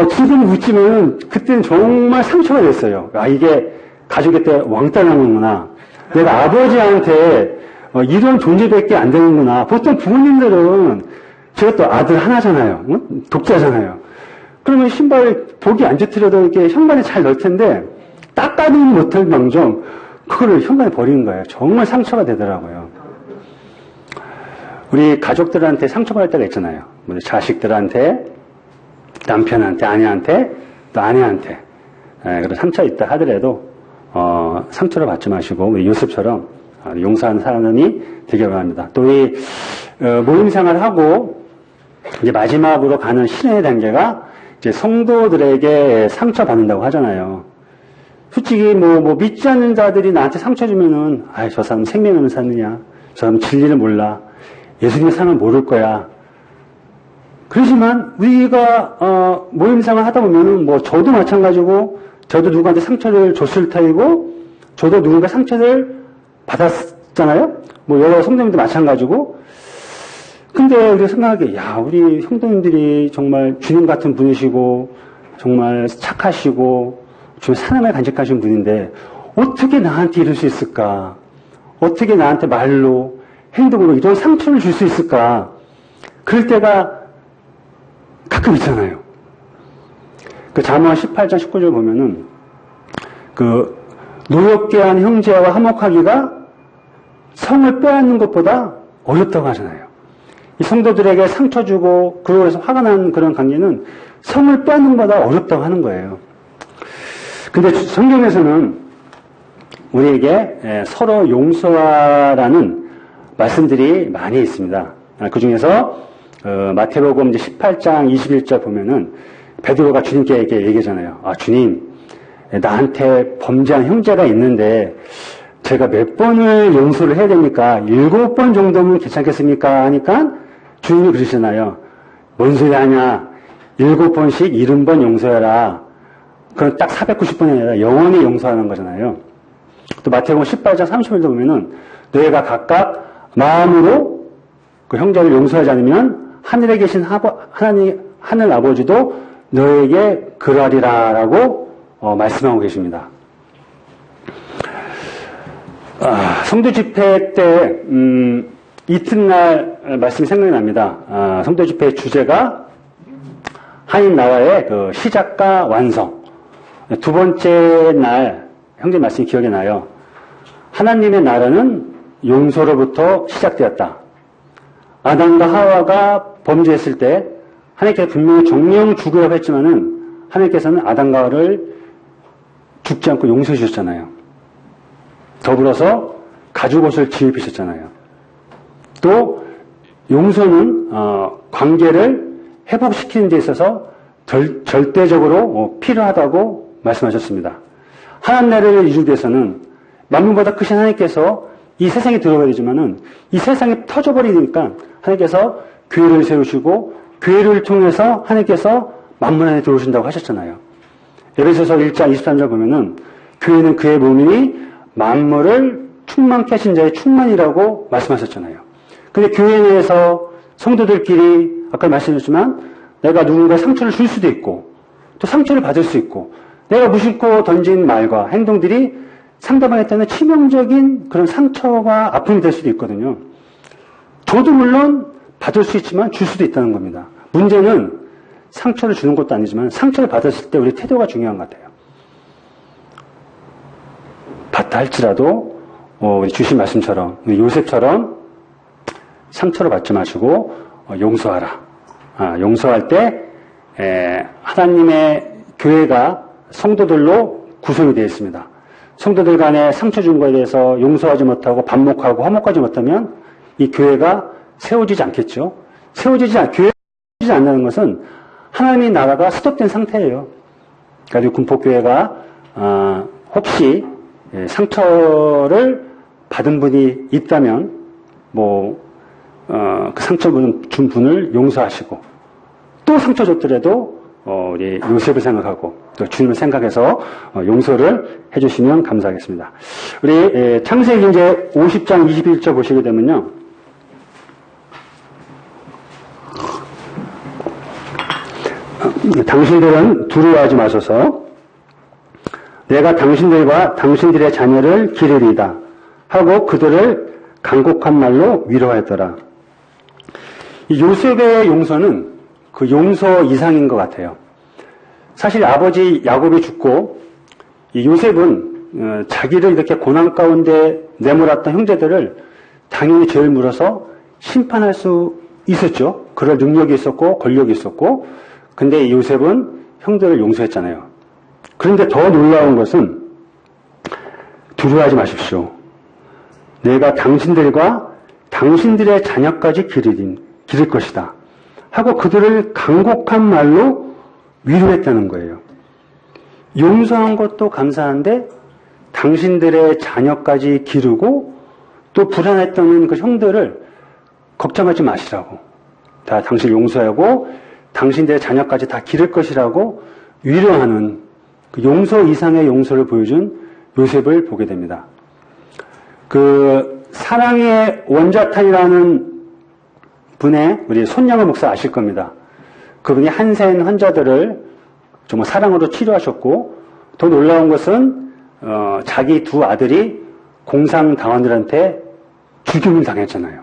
[SPEAKER 1] 지금 묻지만 그때는 정말 상처가 됐어요. 아, 이게 가족의 때 왕따 나는구나. 내가 아버지한테 이런 존재밖에 안 되는구나. 보통 부모님들은 제가 또 아들 하나잖아요. 응? 독자잖아요. 그러면 신발 보기 안 좋더라도 이렇게 현관에 잘 넣을 텐데 닦아내지 못할 망정 그거를 현관에 버리는 거예요. 정말 상처가 되더라고요. 우리 가족들한테 상처받을 때가 있잖아요. 뭐 자식들한테, 남편한테, 아내한테, 또 아내한테. 그런 상처 있다 하더라도 상처를 받지 마시고 우리 요셉처럼 용서하는 사람이 되길 바랍니다. 또 이 모임 생활하고 이제 마지막으로 가는 신의 단계가 이제 성도들에게 상처 받는다고 하잖아요. 솔직히 뭐 믿지 않는 자들이 나한테 상처 주면은 저 사람 생명을 사느냐, 저 사람 진리를 몰라, 예수님의 사랑을 모를 거야. 그러지만 우리가 모임 생활 하다 보면은 뭐 저도 마찬가지고 저도 누구한테 상처를 줬을 터이고 저도 누군가 상처를 받았잖아요. 뭐 여러 성도님도 마찬가지고. 근데 우리가 생각하기에 우리 성도님들이 정말 주님 같은 분이시고 정말 착하시고 좀 사랑을 간직하신 분인데 어떻게 나한테 이럴 수 있을까? 어떻게 나한테 말로 행동으로 이런 상처를 줄 수 있을까? 그럴 때가 가끔 있잖아요. 그 잠언 18장 19절 보면은 그 노엽게 한 형제와 화목하기가 성을 빼앗는 것보다 어렵다고 하잖아요. 이 성도들에게 상처 주고 그러고 화가 나는 그런 관계는 성을 빼앗는 것보다 어렵다고 하는 거예요. 근데 성경에서는 우리에게 서로 용서하라는 말씀들이 많이 있습니다. 그 중에서 마태복음 18장 21절 보면은 베드로가 주님께 이렇게 얘기하잖아요. 주님, 나한테 범죄한 형제가 있는데 제가 몇 번을 용서를 해야 됩니까? 7번 정도면 괜찮겠습니까? 하니까 주님이 그러시잖아요. 뭔 소리 하냐? 7번씩 70번 용서해라. 그건 딱 490번이 아니라 영원히 용서하는 거잖아요. 또 마태복음 18장 30절도 보면은 너희가 각각 마음으로 그 형제를 용서하지 않으면 하늘에 계신 하늘 아버지도 너에게 그러하리라라고 말씀하고 계십니다. 성도 집회 때 이튿날 말씀이 생각이 납니다. 성도 집회 주제가 하나님 나라의 그 시작과 완성. 두 번째 날 형제 말씀이 기억이 나요. 하나님의 나라는 용서로부터 시작되었다. 아담과 하와가 범죄했을 때 하나님께서 분명히 정령 죽으라고 했지만은 하나님께서는 아담과 하와를 죽지 않고 용서해 주셨잖아요. 더불어서 가죽 옷을 지입히셨잖아요. 또 용서는 관계를 회복시키는 데 있어서 절대적으로 필요하다고 말씀하셨습니다. 하나님 나라를 이루기 위해서는 만물보다 크신 하나님께서 이 세상에 들어가야지만은 이 세상이 터져버리니까 하나님께서 교회를 세우시고 교회를 통해서 하나님께서 만물 안에 들어오신다고 하셨잖아요. 에베소서 1장 23절 보면은 교회는 그의 몸이니 만물을 충만케 하신 자의 충만이라고 말씀하셨잖아요. 근데 교회 내에서 성도들끼리 아까 말씀드렸지만 내가 누군가 상처를 줄 수도 있고 또 상처를 받을 수 있고 내가 무심코 던진 말과 행동들이 상대방한테는 치명적인 그런 상처와 아픔이 될 수도 있거든요. 저도 물론 받을 수 있지만 줄 수도 있다는 겁니다. 문제는 상처를 주는 것도 아니지만 상처를 받았을 때 우리 태도가 중요한 것 같아요. 받다 할지라도 우리 주신 말씀처럼 우리 요셉처럼 상처를 받지 마시고 용서하라. 용서할 때 하나님의 교회가 성도들로 구성이 되어 있습니다. 성도들 간에 상처 준 것에 대해서 용서하지 못하고 반목하고 화목하지 못하면 이 교회가 세워지지 않겠죠. 교회가 세워지지 않는 것은 하나님의 나라가 스톱된 상태예요. 그러니까 군포교회가 혹시 상처를 받은 분이 있다면 그 상처 준 분을 용서하시고 또 상처 줬더라도 우리 요셉을 생각하고 또 주님을 생각해서 용서를 해주시면 감사하겠습니다. 우리 창세기 이제 50장 21절 보시게 되면요. 당신들은 두려워하지 마소서. 내가 당신들과 당신들의 자녀를 기르리이다 하고 그들을 간곡한 말로 위로하였더라. 이 요셉의 용서는 그 용서 이상인 것 같아요. 사실 아버지 야곱이 죽고 이 요셉은 자기를 이렇게 고난 가운데 내몰았던 형제들을 당연히 죄를 물어서 심판할 수 있었죠. 그럴 능력이 있었고 권력이 있었고, 근데 요셉은 형들을 용서했잖아요. 그런데 더 놀라운 것은 두려워하지 마십시오. 내가 당신들과 당신들의 자녀까지 기를 것이다 하고 그들을 간곡한 말로 위로했다는 거예요. 용서한 것도 감사한데 당신들의 자녀까지 기르고 또 불안했던 그 형들을 걱정하지 마시라고, 다 당신을 용서하고 당신들의 자녀까지 다 기를 것이라고 위로하는 그 용서 이상의 용서를 보여준 요셉을 보게 됩니다. 그 사랑의 원자탄이라는 분의 우리 손양호 목사 아실 겁니다. 그분이 한센 환자들을 정말 사랑으로 치료하셨고, 더 놀라운 것은 자기 두 아들이 공상당원들한테 죽임을 당했잖아요.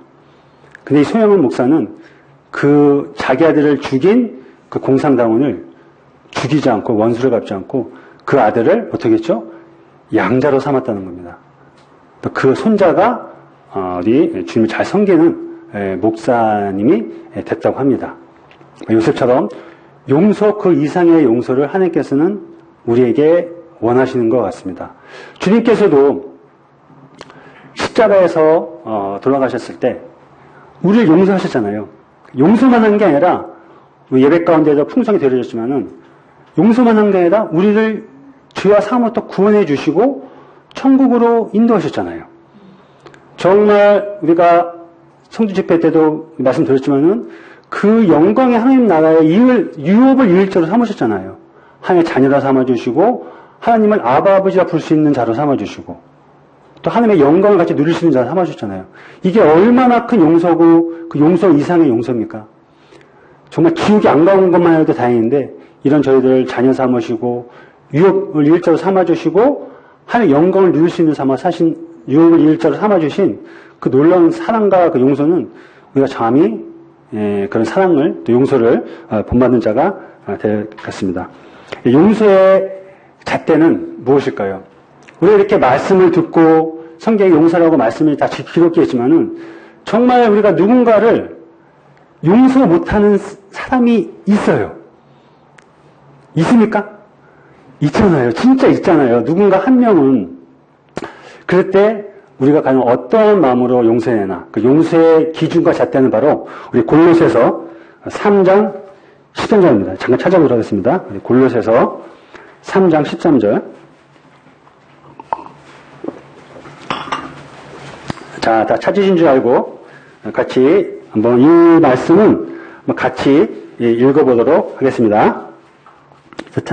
[SPEAKER 1] 근데 이 손양호 목사는 그 자기 아들을 죽인 그 공상당원을 죽이지 않고 원수를 갚지 않고 그 아들을 어떻게 했죠? 양자로 삼았다는 겁니다. 그 손자가 우리 주님을 잘 섬기는 목사님이 됐다고 합니다. 요셉처럼 용서 그 이상의 용서를 하나님께서는 우리에게 원하시는 것 같습니다. 주님께서도 십자가에서 돌아가셨을 때 우리를 용서하셨잖아요. 용서만 한 게 아니라 예배 가운데도 풍성히 드려졌지만은 용서만 한 게 아니라 우리를 죄와 사함부터 구원해 주시고 천국으로 인도하셨잖아요. 정말 우리가 성주 집회 때도 말씀드렸지만은 그 영광의 하나님 나라의 유업을 유일자로 삼으셨잖아요. 하나님의 자녀라 삼아주시고 하나님을 아버지라 부를 수 있는 자로 삼아주시고 또 하나님의 영광을 같이 누릴 수 있는 자로 삼아주셨잖아요. 이게 얼마나 큰 용서고 그 용서 이상의 용서입니까? 정말 지옥이 안 가는 것만 해도 다행인데 이런 저희들을 자녀 삼으시고 유업을 유일자로 삼아주시고 하나님의 영광을 누릴 수 있는 유업을 유일자로 삼아주신 그 놀라운 사랑과 그 용서는 우리가 감히 그런 사랑을 또 용서를 본받는 자가 되겠습니다. 용서의 잣대는 무엇일까요? 우리가 이렇게 말씀을 듣고 성경의 용서라고 말씀이 다 기록되어 있지만은 정말 우리가 누군가를 용서 못하는 사람이 있어요. 있습니까? 있잖아요. 진짜 있잖아요. 누군가 한 명은. 그럴 때 우리가 과연 어떠한 마음으로 용서해내나. 그 용서의 기준과 잣대는 바로 우리 골로새서 3장 13절입니다. 잠깐 찾아보도록 하겠습니다. 우리 골로새서 3장 13절. 자, 다 찾으신 줄 알고 같이 한번 이 말씀은 같이 읽어보도록 하겠습니다.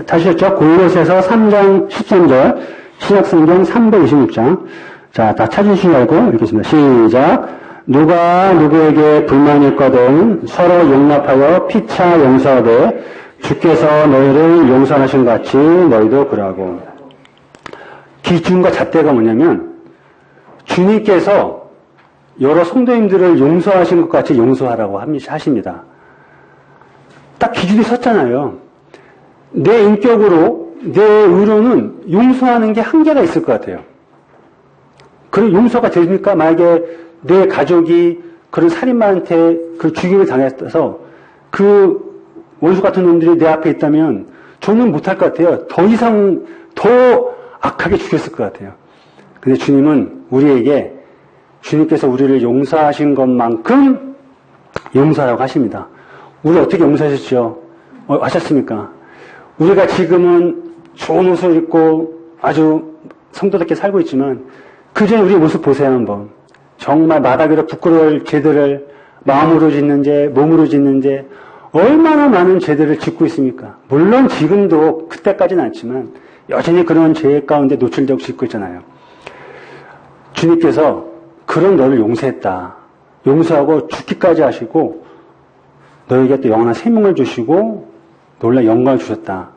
[SPEAKER 1] 찾으셨죠? 골로새서 3장 13절, 신약성경 326장. 자, 다 찾으신 줄 알고 읽겠습니다. 시작. 누가 누구에게 불만이 있거든 서로 용납하여 피차 용서하되 주께서 너희를 용서하신 것 같이 너희도 그러고. 기준과 잣대가 뭐냐면 주님께서 여러 성도님들을 용서하신 것 같이 용서하라고 하십니다. 딱 기준이 섰잖아요. 내 인격으로, 내 의로는 용서하는 게 한계가 있을 것 같아요. 그런 용서가 됩니까? 만약에 내 가족이 그런 살인마한테 그 죽임을 당해서 그 원수 같은 놈들이 내 앞에 있다면 저는 못할 것 같아요. 더 이상, 더 악하게 죽였을 것 같아요. 근데 주님은 우리에게 주님께서 우리를 용서하신 것만큼 용서하라고 하십니다. 우리 어떻게 용서하셨죠? 하셨습니까? 우리가 지금은 좋은 옷을 입고 아주 성도답게 살고 있지만 그전에 우리 모습 보세요 한번. 정말 마다기로 부끄러울 죄들을 마음으로 짓는 죄, 몸으로 짓는 죄, 얼마나 많은 죄들을 짓고 있습니까? 물론 지금도 그때까지는 않지만 여전히 그런 죄 가운데 노출되고 짓고 있잖아요. 주님께서 그런 너를 용서했다. 용서하고 죽기까지 하시고 너에게 또 영원한 생명을 주시고 놀라 영광을 주셨다.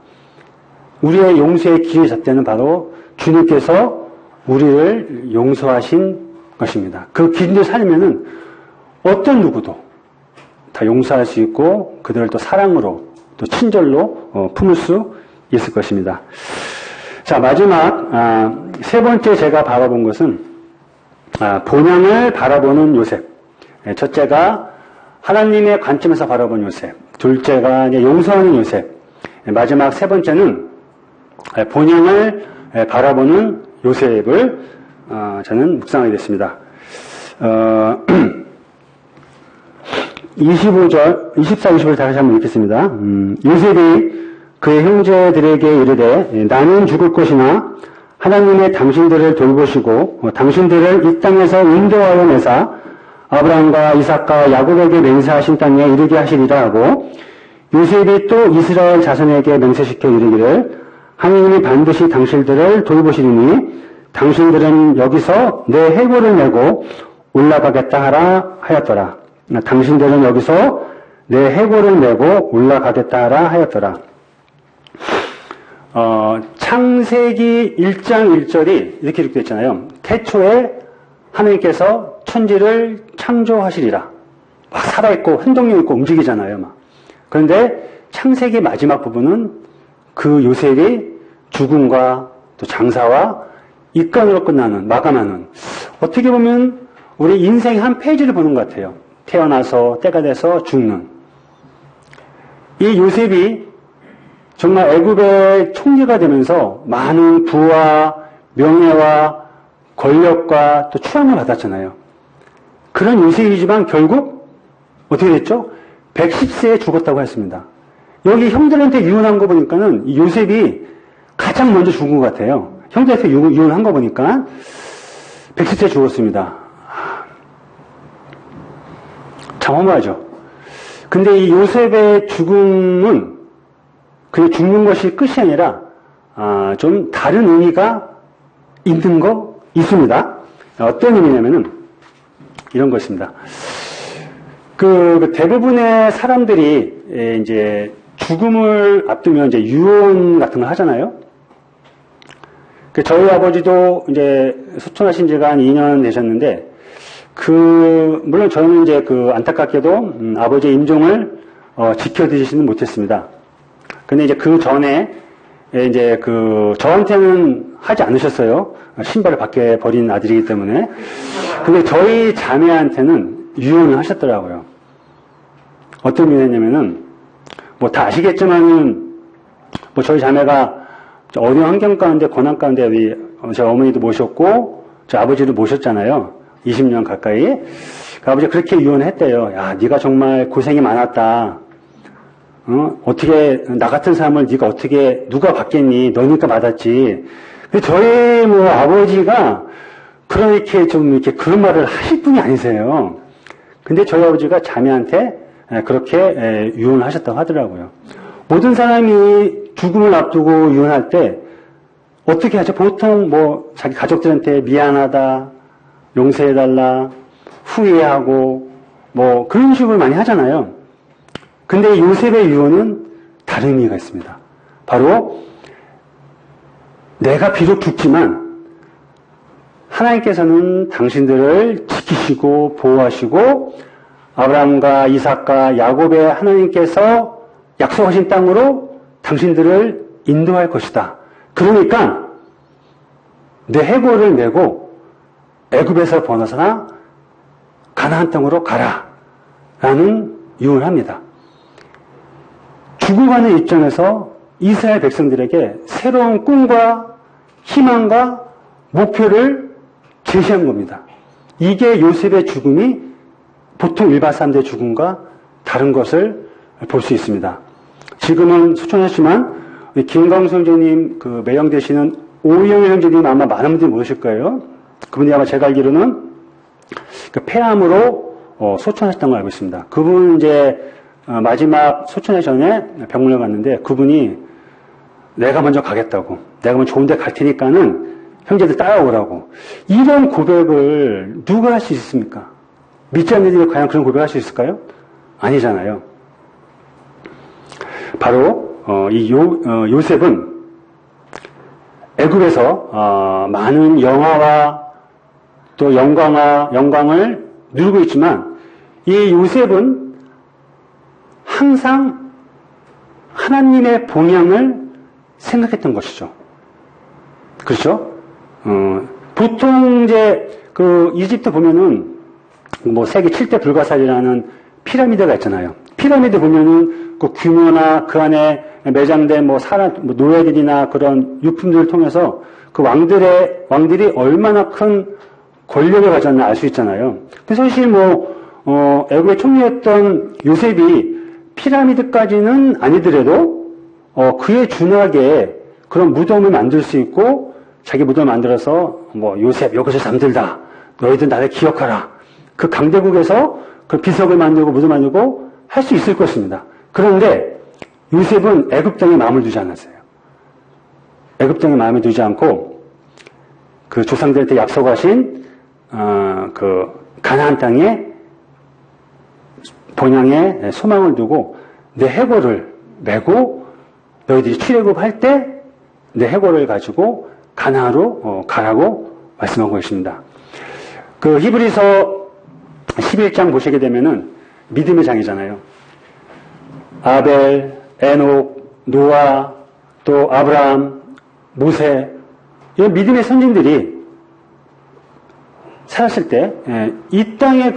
[SPEAKER 1] 우리의 용서의 기회 잣대는 바로 주님께서 우리를 용서하신 것입니다. 그 기준을 살면은 어떤 누구도 다 용서할 수 있고 그들을 또 사랑으로 또 친절로 품을 수 있을 것입니다. 자, 마지막 세 번째 제가 바라본 것은 본향을 바라보는 요셉. 첫째가 하나님의 관점에서 바라본 요셉. 둘째가 이제 용서하는 요셉. 마지막 세 번째는 본향을 바라보는 요셉을 저는 묵상하게 됐습니다. 24, 25절 다시 한번 읽겠습니다. 요셉이 그의 형제들에게 이르되 나는 죽을 것이나 하나님의 당신들을 돌보시고 당신들을 이 땅에서 인도하여 내사 아브라함과 이삭과 야곱에게 맹세하신 땅에 이르게 하시리라 하고 요셉이 또 이스라엘 자손에게 맹세시켜 이르기를 하나님이 반드시 당신들을 돌보시리니 당신들은 여기서 내 해골을 메고 올라가겠다 하라 하였더라. 당신들은 여기서 내 해골을 메고 올라가겠다 하라 하였더라. 창세기 1장 1절이 이렇게 기록되어 있잖아요. 태초에 하나님께서 천지를 창조하시리라. 막 살아있고 행동력 있고 움직이잖아요. 막. 그런데 창세기 마지막 부분은 그 요셉이 죽음과 또 장사와 입간으로 끝나는, 마감하는, 어떻게 보면 우리 인생의 한 페이지를 보는 것 같아요. 태어나서 때가 돼서 죽는. 이 요셉이 정말 애굽의 총리가 되면서 많은 부와 명예와 권력과 또 추앙을 받았잖아요. 그런 요셉이지만 결국 어떻게 됐죠? 110세에 죽었다고 했습니다. 여기 형들한테 유언한 거 보니까는 이 요셉이 가장 먼저 죽은 것 같아요. 형들한테 유언한 거 보니까 110세에 죽었습니다. 참 허무하죠. 근데 이 요셉의 죽음은 그냥 죽는 것이 끝이 아니라 좀 다른 의미가 있는 거 있습니다. 어떤 의미냐면은 이런 것입니다. 그 대부분의 사람들이 이제 죽음을 앞두면 이제 유언 같은 걸 하잖아요. 저희 아버지도 이제 소천하신 지가 한 2년 되셨는데 물론 저는 이제 안타깝게도 아버지의 임종을 지켜드리지는 못했습니다. 근데 이제 그 전에 이제 저한테는 하지 않으셨어요. 신발을 밖에 버린 아들이기 때문에. 근데 저희 자매한테는 유언을 하셨더라고요. 어떤 유언이냐면은 뭐 다 아시겠지만은 뭐 저희 자매가 어려운 환경 가운데 고난 가운데 우리 제 어머니도 모셨고 저 아버지도 모셨잖아요. 20년 가까이. 그 아버지가 그렇게 유언했대요. 야, 네가 정말 고생이 많았다. 어떻게 나 같은 사람을 네가 어떻게 누가 받겠니? 너니까 받았지. 근데 저희 뭐 아버지가 그렇게 좀 이렇게 그런 말을 하실 분이 아니세요. 근데 저희 아버지가 자매한테 그렇게 유언을 하셨다고 하더라고요. 모든 사람이 죽음을 앞두고 유언할 때 어떻게 하죠? 보통 뭐 자기 가족들한테 미안하다, 용서해달라, 후회하고 뭐 그런 식으로 많이 하잖아요. 근데 요셉의 유언은 다른 의미가 있습니다. 바로 내가 비록 죽지만 하나님께서는 당신들을 지키시고 보호하시고 아브라함과 이삭과 야곱의 하나님께서 약속하신 땅으로 당신들을 인도할 것이다. 그러니까 내 해골을 메고 애굽에서 벗어나 가나안 땅으로 가라 라는 유언을 합니다. 죽어가는 입장에서 이스라엘 백성들에게 새로운 꿈과 희망과 목표를 제시한 겁니다. 이게 요셉의 죽음이 보통 일반 사람들의 죽음과 다른 것을 볼 수 있습니다. 지금은 소천하지만 김광수 형제님 매형되시는 오영일 형제님 아마 많은 분들이 모르실 거예요. 그분이 아마 제가 알기로는 폐암으로 소천하셨다는 걸 알고 있습니다. 그분은 이제 마지막 소천하기 전에 병원에 갔는데 그분이 내가 먼저 가겠다고, 내가 먼저 좋은 데 갈 테니까는 형제들 따라오라고. 이런 고백을 누가 할 수 있습니까? 믿지 않는 이들이 과연 그런 고백을 할 수 있을까요? 아니잖아요. 바로 요셉은 애굽에서 많은 영화와 또 영광을 누리고 있지만 이 요셉은 항상 하나님의 본향을 생각했던 것이죠. 그렇죠? 보통 이제 그 이집트 보면은 뭐 세계 7대 불가사리라는 피라미드가 있잖아요. 피라미드 보면은 그 규모나 그 안에 매장된 뭐 사람, 뭐 노예들이나 그런 유품들을 통해서 그 왕들이 얼마나 큰 권력을 가졌나 알 수 있잖아요. 근데 사실 애굽의 총리였던 요셉이 피라미드까지는 아니더라도 그에 준하게 그런 무덤을 만들 수 있고 자기 무덤을 만들어서 요셉 여기서 잠들다. 너희들 나를 기억하라. 그 강대국에서 그 비석을 만들고 무덤을 만들고 할 수 있을 것입니다. 그런데 요셉은 애굽 땅에 마음을 두지 않았어요. 애굽 땅에 마음을 두지 않고 그 조상들한테 약속하신 그 가나안 땅에 본향에 소망을 두고 내 해골을 메고 너희들이 출애굽할 때 내 해골을 가지고 가나안으로 가라고 말씀하고 계십니다. 그 히브리서 11장 보시게 되면은 믿음의 장이잖아요. 아벨, 에녹, 노아, 또 아브라함, 모세, 이런 믿음의 선진들이 살았을 때, 이 땅의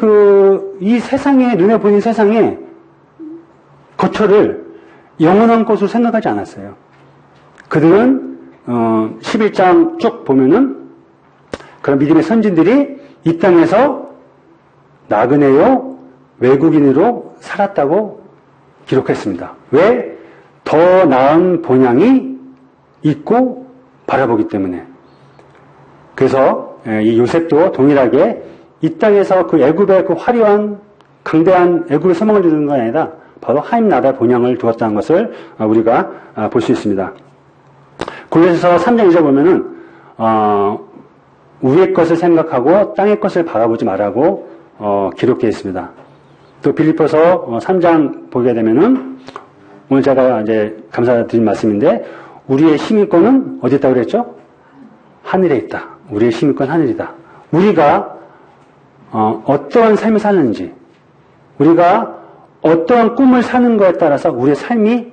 [SPEAKER 1] 이 세상에, 눈에 보이는 세상에 거처를 영원한 곳으로 생각하지 않았어요. 그들은, 11장 쭉 보면은 그런 믿음의 선진들이 이 땅에서 나그네요, 외국인으로 살았다고 기록했습니다. 왜? 더 나은 본향이 있고 바라보기 때문에. 그래서 이 요셉도 동일하게 이 땅에서 그 애굽의 그 화려한 강대한 애굽의 소망을 두는 건 아니라 바로 하나님 나라의 본향을 두었다는 것을 우리가 볼 수 있습니다. 골로새서 3장 2절 보면은 위의 것을 생각하고 땅의 것을 바라보지 말라고 기록되어 있습니다. 또 빌립보서 3장 보게 되면은 오늘 제가 이제 감사드린 말씀인데 우리의 힘있권은 어디 있다고 그랬죠? 하늘에 있다. 우리의 힘있권 하늘이다. 우리가 어떠한 삶을 사는지, 우리가 어떠한 꿈을 사는 것에 따라서 우리의 삶이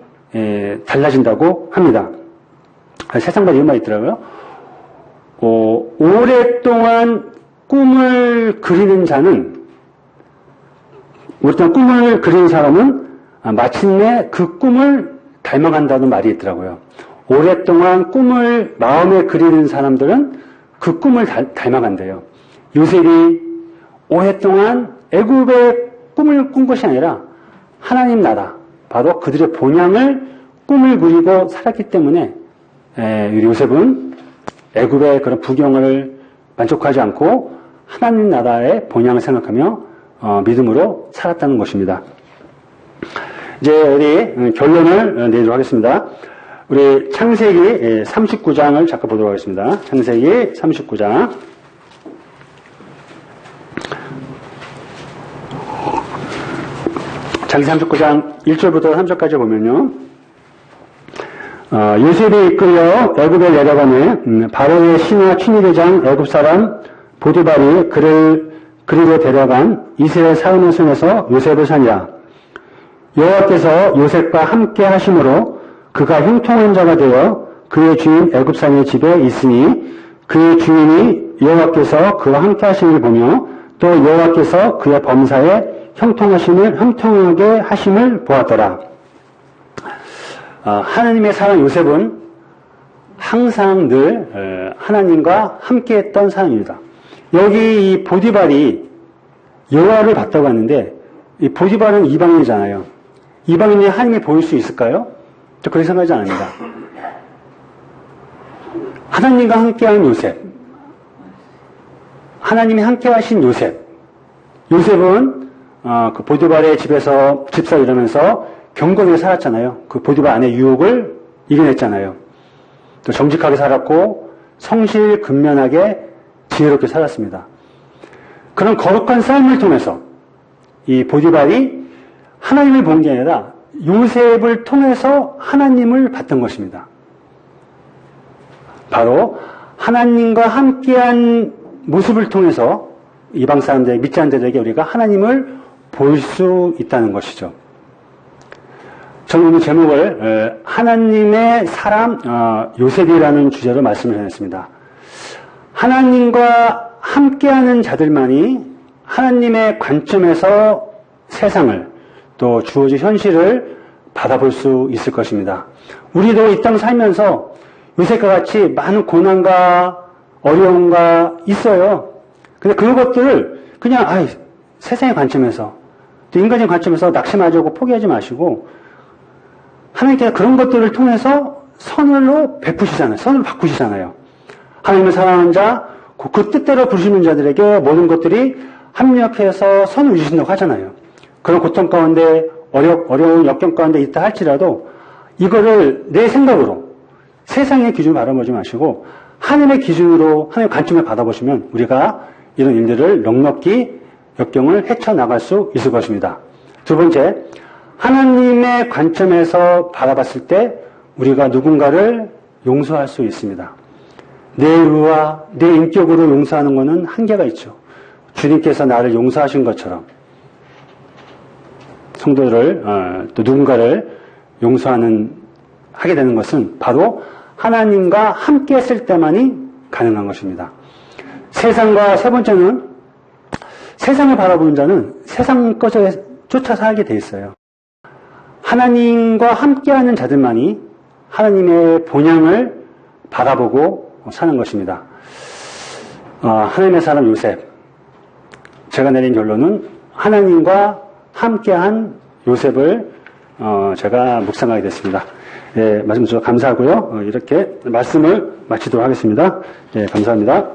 [SPEAKER 1] 달라진다고 합니다. 세상마다 이런 말이 있더라고요. 오랫동안 꿈을 그리는 사람은 마침내 그 꿈을 닮아간다는 말이 있더라고요. 오랫동안 꿈을 마음에 그리는 사람들은 그 꿈을 닮아간대요. 요셉이 오랫동안 애굽의 꿈을 꾼 것이 아니라 하나님 나라, 바로 그들의 본향을 꿈을 그리고 살았기 때문에 우리 요셉은 애굽의 그런 부경을 만족하지 않고 하나님 나라의 본향을 생각하며 믿음으로 살았다는 것입니다. 이제 우리 결론을 내도록 하겠습니다. 우리 창세기 39장을 잠깐 보도록 하겠습니다. 창세기 39장. 창세기 39장 1절부터 3절까지 보면요. 요셉이 이끌려 애굽에 내려가매 바로의 신하 춘희대장 애굽 사람 보디발이 그를 그리로 데려간 이스라엘 사람의 손에서 요셉을 사니라. 여호와께서 요셉과 함께 하심으로 그가 형통한 자가 되어 그의 주인 애굽상의 집에 있으니 그의 주인이 여호와께서 그와 함께 하심을 보며 또 여호와께서 그의 범사에 형통하게 하심을 보았더라. 하나님의 사람 요셉은 항상 늘 하나님과 함께했던 사람입니다. 여기 이 보디발이 여호와를 봤다고 하는데 이 보디발은 이방인이잖아요. 이방인이 하나님이 보일 수 있을까요? 저 그렇게 생각하지 않습니다. 하나님과 함께한 요셉, 하나님이 함께하신 요셉. 요셉은 그 보디발의 집에서 집사 이러면서 경건하게 살았잖아요. 그 보디발 아내 유혹을 이겨냈잖아요. 또 정직하게 살았고 성실 근면하게 지혜롭게 살았습니다. 그런 거룩한 삶을 통해서 이 보디발이 하나님을 본 게 아니라 요셉을 통해서 하나님을 봤던 것입니다. 바로 하나님과 함께한 모습을 통해서 이방 사람들, 믿지 않는 자들에게 우리가 하나님을 볼 수 있다는 것이죠. 저는 오늘 제목을 하나님의 사람 요셉이라는 주제로 말씀을 해냈습니다. 하나님과 함께하는 자들만이 하나님의 관점에서 세상을 또 주어진 현실을 받아볼 수 있을 것입니다. 우리도 이 땅 살면서 요셉과 같이 많은 고난과 어려움과 있어요. 근데 그것들을 그냥 세상의 관점에서 또 인간의 관점에서 낙심하고 포기하지 마시고 하나님께서 그런 것들을 통해서 선을로 베푸시잖아요. 선을 바꾸시잖아요. 하나님을 사랑하는 자, 그 뜻대로 부르시는 자들에게 모든 것들이 합력해서 선을 주신다고 하잖아요. 그런 고통 가운데 어려운 역경 가운데 있다 할지라도 이거를 내 생각으로 세상의 기준으로 바라보지 마시고 하나님의 기준으로 하나님의 관점을 받아보시면 우리가 이런 일들을 넉넉히 역경을 헤쳐나갈 수 있을 것입니다. 두 번째, 하나님의 관점에서 바라봤을 때 우리가 누군가를 용서할 수 있습니다. 내 의와 내 인격으로 용서하는 것은 한계가 있죠. 주님께서 나를 용서하신 것처럼 성도를 또 누군가를 하게 되는 것은 바로 하나님과 함께 했을 때만이 가능한 것입니다. 세상과 세 번째는 세상을 바라보는 자는 세상 것에 쫓아 살게 돼 있어요. 하나님과 함께하는 자들만이 하나님의 본향을 바라보고 사는 것입니다. 하나님의 사람 요셉. 제가 내린 결론은 하나님과 함께한 요셉을 제가 묵상하게 됐습니다. 말씀 주셔서 감사하고요. 이렇게 말씀을 마치도록 하겠습니다. 감사합니다.